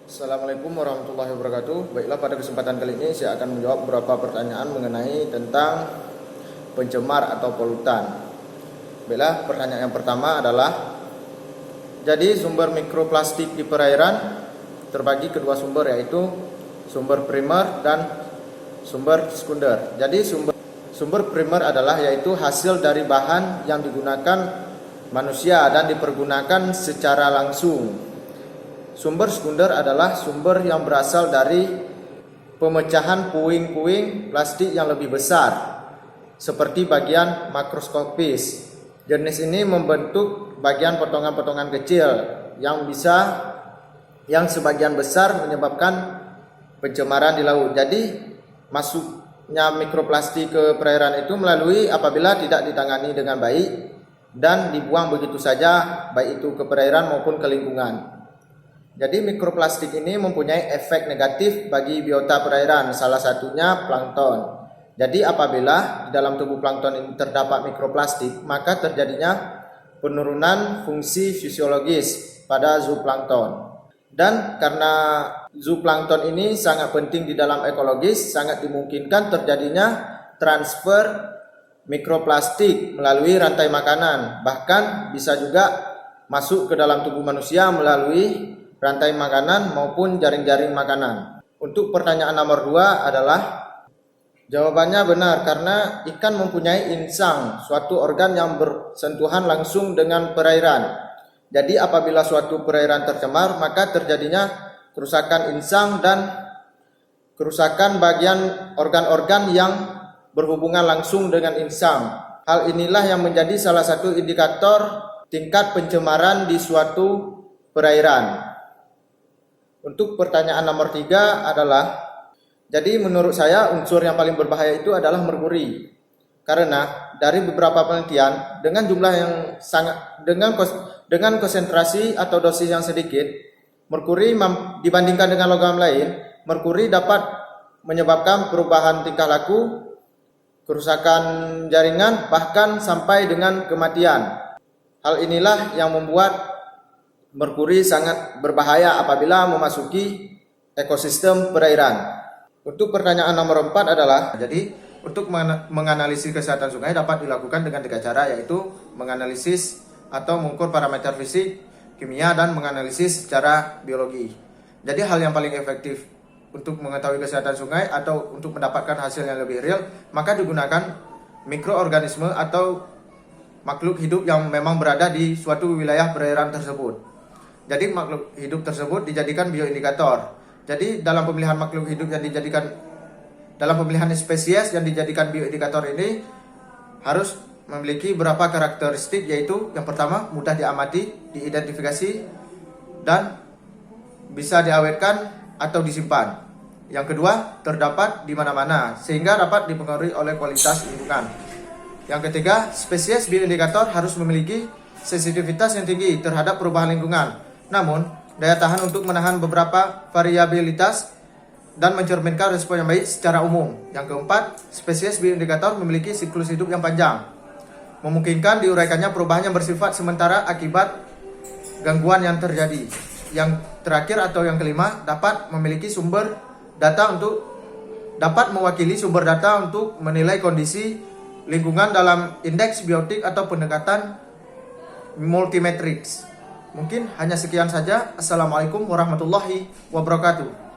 Assalamualaikum warahmatullahi wabarakatuh. Baiklah, pada kesempatan kali ini saya akan menjawab beberapa pertanyaan mengenai tentang pencemar atau polutan. Baiklah, pertanyaan yang pertama adalah, jadi sumber mikroplastik di perairan terbagi kedua sumber, yaitu sumber primer dan sumber sekunder. Jadi sumber primer adalah yaitu hasil dari bahan yang digunakan manusia dan dipergunakan secara langsung. Sumber sekunder adalah sumber yang berasal dari pemecahan puing-puing plastik yang lebih besar, seperti bagian makroskopis. Jenis ini membentuk bagian potongan-potongan kecil yang sebagian besar menyebabkan pencemaran di laut. Jadi masuknya mikroplastik ke perairan itu melalui apabila tidak ditangani dengan baik dan dibuang begitu saja, baik itu ke perairan maupun ke lingkungan. Jadi mikroplastik ini mempunyai efek negatif bagi biota perairan, salah satunya plankton. Jadi apabila di dalam tubuh plankton ini terdapat mikroplastik, maka terjadinya penurunan fungsi fisiologis pada zooplankton. Dan karena zooplankton ini sangat penting di dalam ekologis, sangat dimungkinkan terjadinya transfer mikroplastik melalui rantai makanan. Bahkan bisa juga masuk ke dalam tubuh manusia melalui rantai makanan maupun jaring-jaring makanan. Untuk pertanyaan nomor 2 adalah, jawabannya benar karena ikan mempunyai insang, suatu organ yang bersentuhan langsung dengan perairan. Jadi apabila suatu perairan tercemar, maka terjadinya kerusakan insang dan kerusakan bagian organ-organ yang berhubungan langsung dengan insang. Hal inilah yang menjadi salah satu indikator tingkat pencemaran di suatu perairan. Untuk pertanyaan nomor 3 adalah, jadi menurut saya unsur yang paling berbahaya itu adalah merkuri. Karena dari beberapa penelitian dengan jumlah yang sangat dengan konsentrasi atau dosis yang sedikit, merkuri dibandingkan dengan logam lain, merkuri dapat menyebabkan perubahan tingkah laku, kerusakan jaringan, bahkan sampai dengan kematian. Hal inilah yang membuat merkuri sangat berbahaya apabila memasuki ekosistem perairan. Untuk pertanyaan nomor 4 adalah, jadi untuk menganalisis kesehatan sungai dapat dilakukan dengan 3 cara, yaitu menganalisis atau mengukur parameter fisik, kimia, dan menganalisis secara biologi. Jadi hal yang paling efektif untuk mengetahui kesehatan sungai atau untuk mendapatkan hasil yang lebih real, maka digunakan mikroorganisme atau makhluk hidup yang memang berada di suatu wilayah perairan tersebut. Jadi makhluk hidup tersebut dijadikan bioindikator. Jadi dalam pemilihan makhluk hidup dalam pemilihan spesies yang dijadikan bioindikator ini harus memiliki beberapa karakteristik, yaitu yang pertama mudah diamati, diidentifikasi, dan bisa diawetkan atau disimpan. Yang kedua, terdapat di mana-mana sehingga dapat dipengaruhi oleh kualitas lingkungan. Yang ketiga, spesies bioindikator harus memiliki sensitivitas yang tinggi terhadap perubahan lingkungan. Namun, daya tahan untuk menahan beberapa variabilitas dan mencerminkan respon yang baik secara umum. Yang keempat, spesies bioindikator memiliki siklus hidup yang panjang, memungkinkan diuraikannya perubahan yang bersifat sementara akibat gangguan yang terjadi. Yang terakhir atau yang kelima, dapat mewakili sumber data untuk menilai kondisi lingkungan dalam indeks biotik atau pendekatan multimetrics. Mungkin hanya sekian saja. Assalamualaikum warahmatullahi wabarakatuh.